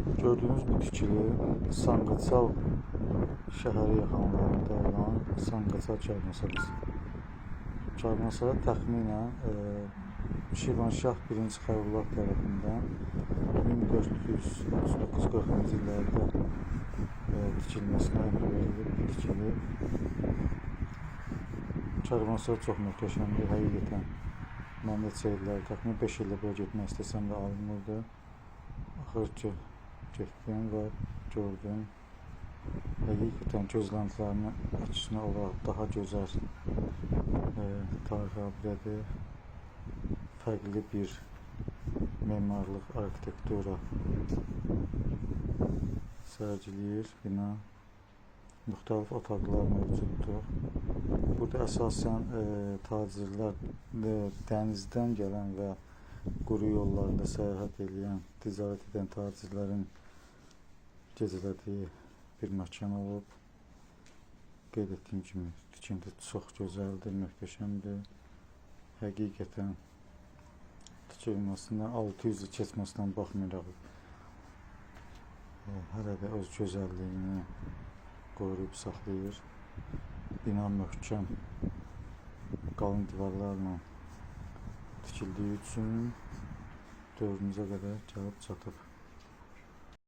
Gördüğünüz bu tikili Sanqaçal şəhəri yaxınlığında olan Sanqaçal Karmasarası. Karmasara təxminən Şirvanşah 1-ci Xəyrullah tərəfindən 1439-40-cı illərdə tikilməsinə əmr verilib bir tikili. Karvansara çox möhtəşəmdir, həqiqətən. Mən neçə illər, təxminən 5 ildə belə getmək istəsəm də alınmırdı. Axır ki, getdim və gördüm. Həqiqətən gözləntilərimin əksinə olaraq daha gözəl tarixi abidədir. Fərqli bir memarlıq, arxitektura sərgiləyir bina. Müxtəlif otaqlar mövcuddur. Burada əsasən tacirlər dənizdən gələn və quru yollarında səyahət edən, ticarət edən tacirlərin gecələdiyi bir məkan olub. Qeyd etdiyim kimi tikinti çox gözəldir, möhtəşəmdir. Həqiqətən tikilməsindən 600 il keçməsindən baxmayaraq hələ də öz gözəlliyini qoruyub saxlayır. Bina möhkəm qalın divarlarla tikildiyi üçün dövrümüzə qədər gəlib çatıb.